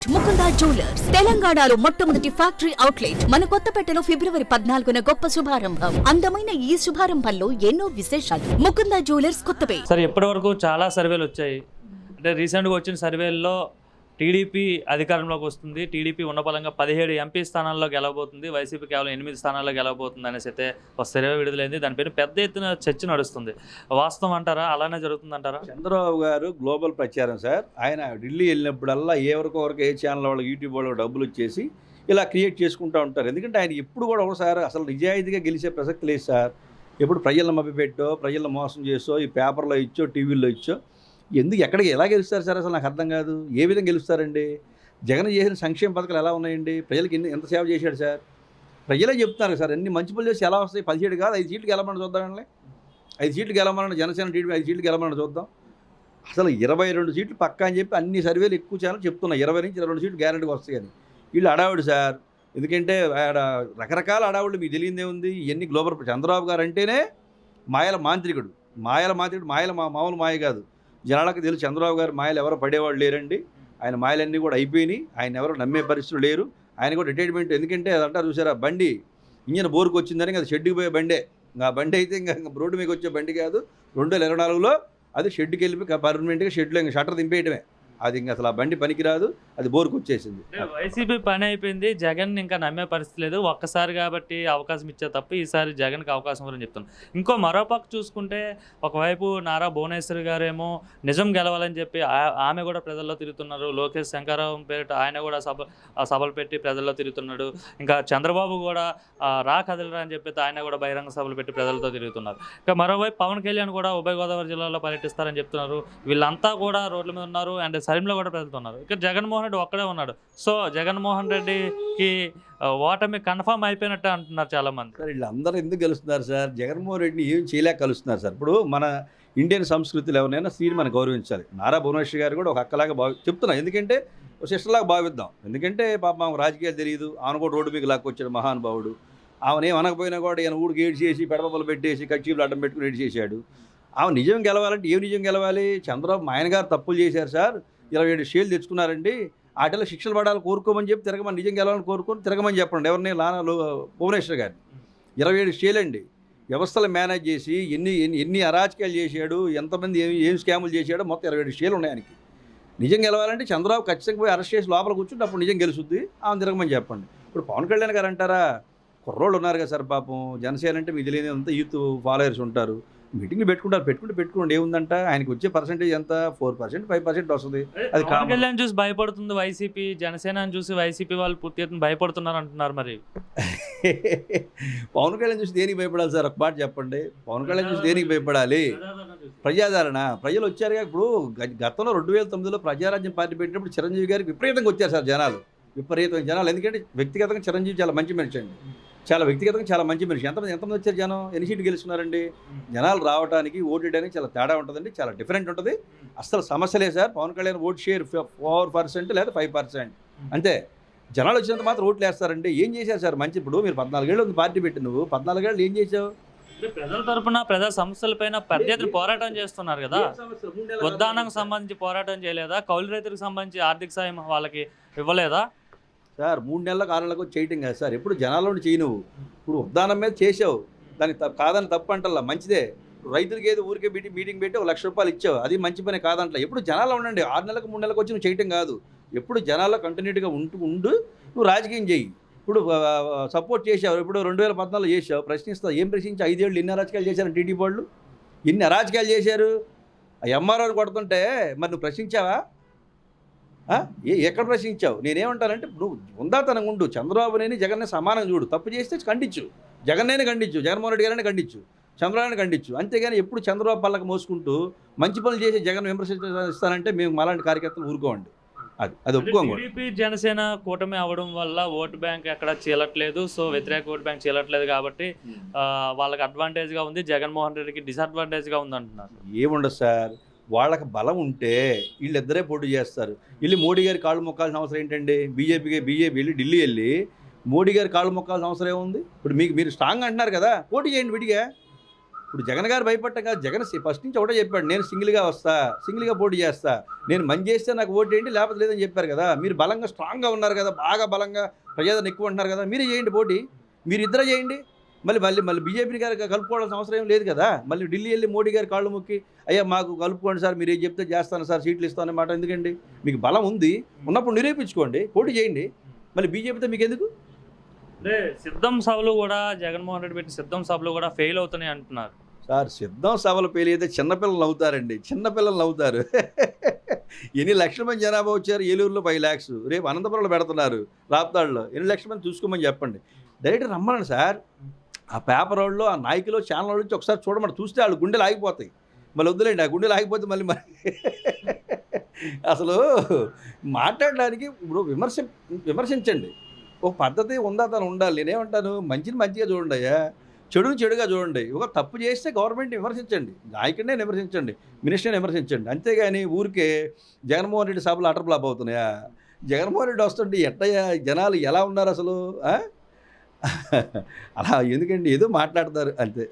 Mukunda jewellers తెలంగాణలో మొట్టమొదటి factory outlet మన కొత్తపేటలో ఫిబ్రవరి 14న గొప్ప శుభారంభం. అందమైన ఈ శుభారంభంలో ఎన్నో విశేషాలు. ముకుందా జ్యువెలర్స్ కొత్తపేట. సరే, ఇప్పటివరకు చాలా సర్వేలు వచ్చాయి. అంటే రీసెంట్గా వచ్చిన సర్వేల్లో టీడీపీ అధికారంలోకి వస్తుంది, టీడీపీ ఉన్నపలంగా 17 ఎంపీ స్థానాల్లో గెలవబోతుంది, వైసీపీ కేవలం 8 స్థానాల్లో గెలవబోతుంది అనేసి అయితే ఒక సర్వే విడుదలైంది. దానిపైన పెద్ద ఎత్తున చర్చ నడుస్తుంది. వాస్తవం అంటారా? అలానే జరుగుతుందంటారా? చంద్రబాబు గారు గ్లోబల్ ప్రచారం సార్. ఆయన ఢిల్లీ వెళ్ళినప్పుడల్లా ఎవరికొవరికి ఏ ఛానల్ వాళ్ళకి యూట్యూబ్ వాళ్ళకి డబ్బులు ఇచ్చేసి ఇలా క్రియేట్ చేసుకుంటూ ఉంటారు. ఎందుకంటే ఆయన ఎప్పుడు కూడా ఒకసారి అసలు నిజాయితీగా గెలిచే ప్రసక్తి లేదు సార్. ఎప్పుడు ప్రజలను మభ్యపెట్టో, ప్రజలను మోసం చేసో, ఈ పేపర్లో ఇచ్చో, టీవీల్లో ఇచ్చో, ఎందుకు ఎక్కడికి ఎలా గెలుస్తారు సార్? అసలు నాకు అర్థం కాదు. ఏ విధంగా గెలుస్తారండి? జగన్ చేసిన సంక్షేమ పథకాలు ఎలా ఉన్నాయండి? ప్రజలకు ఎంత సేవ చేశాడు సార్? ప్రజలే చెప్తున్నారు సార్. అన్ని మంచి పనులు చేసి ఎలా వస్తాయి? 17 కాదు, 5 సీట్లు గెలవమని చూద్దామండి. 5 సీట్లు గెలవమని జనసేన టీడీపీ 5 సీట్లు గెలవమని చూద్దాం. అసలు 22 సీట్లు పక్కా అని చెప్పి అన్ని సర్వేలు ఎక్కువ ఛానల్ చెప్తున్నాయి. 20 నుంచి 22 సీట్లు గ్యారెంటీగా వస్తాయని. వీళ్ళు అడావుడు సార్. ఎందుకంటే రకరకాల అడావుళ్ళు మీకు తెలియదే ఉంది. ఇవన్నీ గ్లోబల్. చంద్రబాబు గారు అంటేనే మాయల మాంత్రికుడు. మాయల మామూలు మాయ కాదు. జనాలకు తెలుసు చంద్రబాబు గారు మాయలు ఎవరో పడేవాళ్ళు లేరండి. ఆయన మాయలన్నీ కూడా అయిపోయినాయి. ఆయన ఎవరో నమ్మే పరిస్థితులు లేరు. ఆయన కూడా రిటైర్మెంట్. ఎందుకంటే అదంటారు చూసారా, బండి ఇంజన్ బోరుకు వచ్చిందని అది షెడ్కి పోయే బండే. ఆ బండి అయితే ఇంకా రోడ్డు మీకు వచ్చే బండి కాదు. 2024లో అది షెడ్కి వెళ్ళి పర్మనెంట్గా షెడ్లో ఇంకా షట్టర్ దింపేయటమే. అది ఇంకా అసలు ఆ బండి పనికిరాదు. అది బోరుకు వచ్చేసింది. వైసీపీ పని అయిపోయింది, జగన్ ఇంకా నమ్మే పరిస్థితి లేదు. ఒక్కసారి కాబట్టి అవకాశం ఇచ్చే తప్ప ఈసారి జగన్కి అవకాశం గురించి చెప్తున్నాను. ఇంకో మరోపక్క చూసుకుంటే ఒకవైపు నారా భువనేశ్వరి గారేమో నిజం గెలవాలని చెప్పి ఆమె కూడా ప్రజల్లో తిరుగుతున్నారు. లోకేష్ శంకరరావు పేరిట ఆయన కూడా సభలు పెట్టి ప్రజల్లో తిరుగుతున్నాడు. ఇంకా చంద్రబాబు కూడా రా కదలరా అని చెప్పి ఆయన కూడా బహిరంగ సభలు పెట్టి ప్రజలతో తిరుగుతున్నారు. ఇంకా మరోవైపు పవన్ కళ్యాణ్ కూడా ఉభయ గోదావరి జిల్లాలో పర్యటిస్తారని చెప్తున్నారు. వీళ్ళంతా కూడా రోడ్ల మీద ఉన్నారు. అండ్ సరిమ్లో కూడా ప్రజలుతున్నారు. ఇక్కడ జగన్మోహన్ రెడ్డి ఒక్కడే ఉన్నాడు. సో జగన్మోహన్ రెడ్డికి ఓటమి కన్ఫర్మ్ అయిపోయినట్టే అంటున్నారు చాలామంది. సార్ వీళ్ళందరూ ఎందుకు గెలుస్తున్నారు సార్? జగన్మోహన్ రెడ్డిని ఏం చేయలేక కలుస్తున్నారు సార్. ఇప్పుడు మన ఇండియన్ సంస్కృతిలో ఎవరైనా స్త్రీని మనం గౌరవించాలి. నారా భువనేశ్వరి గారు కూడా ఒక అక్కలాగా చెప్తున్నాం. ఎందుకంటే ఒక సిస్టర్లాగా భావిద్దాం. ఎందుకంటే పాప ఆమెకు రాజకీయాలు తెలియదు. ఆమె కూడా రోడ్డు మీకు లాక్కొచ్చాడు మహానుభావుడు. ఆమెను ఏం అనకపోయినా కూడా ఈయన ఊడికి ఏడ్చేసి పెడపలు పెట్టేసి కచ్చీలు అడ్డం పెట్టుకుని ఏడ్చేసాడు. ఆమె నిజం గెలవాలంటే ఏం నిజం గెలవాలి? చంద్రబాబు మా ఆయన గారు తప్పులు చేశారు సార్, 27 షేర్లు తెచ్చుకున్నారండి, వాటిలో శిక్షలు పడాలి కోరుకోమని చెప్పి తిరగమని, నిజం గెలవాలని కోరుకొని తిరగమని చెప్పండి. ఎవరిని? భువనేశ్వర్ గారిని. 27 షేర్లు అండి. వ్యవస్థలు మేనేజ్ చేసి ఎన్ని అరాచకాలు చేశాడు, ఎంతమంది ఏం స్కాములు చేశాడో మొత్తం 27 షేర్లు ఉన్నాయి ఆయనకి. నిజం గెలవాలంటే చంద్రబాబు ఖచ్చితంగా పోయి అరెస్ట్ చేసి లోపల కూర్చుంటే అప్పుడు నిజం గెలుస్తుంది. ఆమె తిరగమని చెప్పండి. ఇప్పుడు పవన్ కళ్యాణ్ గారు అంటారా, కుర్రోళ్ళు ఉన్నారు కదా సార్ పాపం. జనసేన అంటే మీకు తెలియదు, అంతా యూత్ ఫాలోయర్స్ ఉంటారు. మీటింగ్లు పెట్టుకోండి ఏముందంట. ఆయనకి వచ్చే పర్సెంటేజ్ ఎంత? 4%, 5% వస్తుంది. అది పవన్ కళ్యాణ్ చూసి భయపడుతుంది వైసీపీ, జనసేన చూసి వైసీపీ వాళ్ళు పూర్తి ఎత్తున భయపడుతున్నారు అంటున్నారు. మరి పవన్ కళ్యాణ్ చూసి దేనికి భయపడాలి సార్? ఒక మాట చెప్పండి. పవన్ కళ్యాణ్ చూసి దేనికి భయపడాలి? ప్రజాదరణ. ప్రజలు వచ్చారుగా. ఇప్పుడు గతంలో 2009లో ప్రజారాజ్యం పార్టీ పెట్టినప్పుడు చిరంజీవి గారికి విపరీతంగా వచ్చారు సార్ జనాలు. విపరీతమైన జనాలు. ఎందుకంటే వ్యక్తిగతంగా చిరంజీవి చాలా మంచి మనిషి అండి. చాలా వ్యక్తిగతంగా చాలా మంచి మనిషి. ఎంతమంది వచ్చారు జనం? ఎన్ని సీట్లు గెలుస్తున్నారండి? జనాలు రావడానికి ఓటేయడానికి చాలా తేడా ఉంటుందండి. చాలా డిఫరెంట్ ఉంటుంది. అసలు సమస్యలే sir. Pawan Kalyan vote share 4% లేదా 5% అంతే. జనాలు వచ్చినంత మాత్రం ఓట్లు వేస్తారండి. ఏం చేశారు సార్ మంచి? ఇప్పుడు మీరు 14 ఏళ్ళు ఉంది పార్టీ పెట్టి, నువ్వు 14 ఏళ్ళు ఏం చేసావు? ప్రజల తరపున ప్రజా సమస్యలపైన పెద్ద ఎత్తున పోరాటం చేస్తున్నారు కదా. ఉద్దానంకు సంబంధించి పోరాటం చేయలేదా? కౌలు రైతులకు సంబంధించి ఆర్థిక సాయం వాళ్ళకి ఇవ్వలేదా సార్? 3 నెలలకు 6 నెలలకు చేయటం కాదు సార్. ఎప్పుడు జనాలను చేయి. నువ్వు ఇప్పుడు ఉద్దానం మీద చేసావు, దాన్ని కాదని తప్పు అంటల్లా, మంచిదే. రైతులకి ఏదో ఊరికే మీటింగ్ పెట్టి 1 లక్ష రూపాయలు ఇచ్చావు, అది మంచి పని కాదంటలా. ఎప్పుడు జనాలు ఉండండి. 6 నెలలకు 3 నెలలకు వచ్చి నువ్వు చేయటం కాదు. ఎప్పుడు జనాల్లో కంటిన్యూటీగా ఉండు. నువ్వు రాజకీయం చేయి. ఇప్పుడు సపోర్ట్ చేసావు. ఇప్పుడు 2014లో చేసావు, ప్రశ్నిస్తావు. ఏం ప్రశ్నించి 5 ఏళ్ళు ఎన్ని అరాచకాలు చేశారు టీడీపీ వాళ్ళు? ఎన్ని అరాచకాలు చేశారు? ఆ ఎంఆర్ఓ కొడుతుంటే మరి నువ్వు ప్రశ్నించావా? ఎక్కడ ప్రశ్నించావు? నేనేమంటానంటే, నువ్వు ఉందాతనంగా ఉండు. చంద్రబాబునేని జగన్నే సమానంగా చూడు. తప్పు చేస్తే ఖండించు. జగన్నేని ఖండించు, జగన్మోహన్ రెడ్డి గారిని ఖండించు, చంద్రబాబుని ఖండించు. అంతేగాని ఎప్పుడు చంద్రబాబు పళ్ళకి మోసుకుంటూ మంచి పనులు చేసి జగన్ విమర్శిస్తానంటే మేము మాలాంటి కార్యకర్తలు ఊరుకోండి. అది ఒప్పుకోండి. టీడీపీ జనసేన కూటమి అవడం వల్ల ఓటు బ్యాంక్ ఎక్కడ చీలట్లేదు. సో వ్యతిరేక ఓటు బ్యాంక్ చీలట్లేదు కాబట్టి వాళ్ళకి అడ్వాంటేజ్గా ఉంది, జగన్మోహన్ రెడ్డికి డిసడ్వాంటేజ్గా ఉంది అంటున్నారు. ఏముండదు సార్, వాళ్ళకి బలం ఉంటే వీళ్ళిద్దరే పోటీ చేస్తారు. వెళ్ళి మోడీ గారి కాళ్ళు మొక్కాల్సిన అవసరం ఏంటండి? బీజేపీ వెళ్ళి ఢిల్లీ వెళ్ళి మోడీ గారి కాళ్ళు మొక్కాల్సిన అవసరం ఏముంది? ఇప్పుడు మీరు స్ట్రాంగ్ అంటున్నారు కదా, పోటీ చేయండి విడిగా. ఇప్పుడు జగన్ గారు భయపడటం కాదు. జగన్ ఫస్ట్ నుంచి ఒకటే చెప్పాడు, నేను సింగిల్గా వస్తా, సింగిల్గా పోటీ చేస్తా, నేను మంచి చేస్తే నాకు ఓటు వేయండి, లేకపోతే లేదని చెప్పారు కదా. మీరు బలంగా స్ట్రాంగ్గా ఉన్నారు కదా, బాగా బలంగా ప్రజాదరణ ఎక్కువ ఉంటున్నారు కదా, మీరే చేయండి పోటీ, మీరు ఇద్దరే చేయండి. మళ్ళీ బీజేపీ గారికి కలుపుకోవాల్సిన అవసరం ఏం లేదు కదా. మళ్ళీ ఢిల్లీ వెళ్ళి మోడీ గారు కాళ్ళు మొక్కి అయ్యా మాకు కలుపుకోండి సార్, మీరు ఏం చెప్తే చేస్తాను సార్, సీట్లు ఇస్తాను మాట ఎందుకండి? మీకు బలం ఉంది, ఉన్నప్పుడు నిరూపించుకోండి, పోటీ చేయండి. మళ్ళీ బీజేపీతో మీకు ఎందుకు? అంటే సిద్ధం సభలు కూడా జగన్మోహన్ రెడ్డి పెట్టిన సిద్ధం సభలు కూడా ఫెయిల్ అవుతున్నాయి అంటున్నారు సార్. సిద్ధం సభలు ఫెయిల్ అయితే చిన్నపిల్లలు నవ్వుతారండి, చిన్నపిల్లలు నవ్వుతారు. ఎన్ని లక్షల మంది జనాభా వచ్చారు? ఏలూరులో 5 lakhs, రేపు అనంతపురంలో పెడుతున్నారు, రాప్తాడులో ఎన్ని లక్షల మంది చూసుకోమని చెప్పండి. డైరెక్ట్ రమ్మనండి సార్. ఆ పేపర్ వాళ్ళు, ఆ నాయకులు, ఛానల్ నుంచి ఒకసారి చూడమని, చూస్తే వాళ్ళు గుండెలు ఆగిపోతాయి. మళ్ళీ వద్దులేండి, ఆ గుండెలు ఆగిపోతే మళ్ళీ అసలు మాట్లాడడానికి ఇప్పుడు విమర్శించండి, ఒక పద్ధతి ఉందా తను ఉండాలి. నేనేమంటాను, మంచిని మంచిగా చూడండి అయ్యా, చెడుని చెడుగా చూడండి. ఒక తప్పు చేస్తే గవర్నమెంట్ని విమర్శించండి, నాయకుడినే విమర్శించండి, మినిస్టర్ని విమర్శించండి. అంతేగాని ఊరికే జగన్మోహన్ రెడ్డి సభలు అటర్ ఫ్లాప్ అవుతున్నాయా? జగన్మోహన్ రెడ్డి వస్తుంటే ఎట్టయ్యా జనాలు ఎలా ఉన్నారు అసలు? అలా ఎందుకండి, ఏదో మాట్లాడతారు అంతే.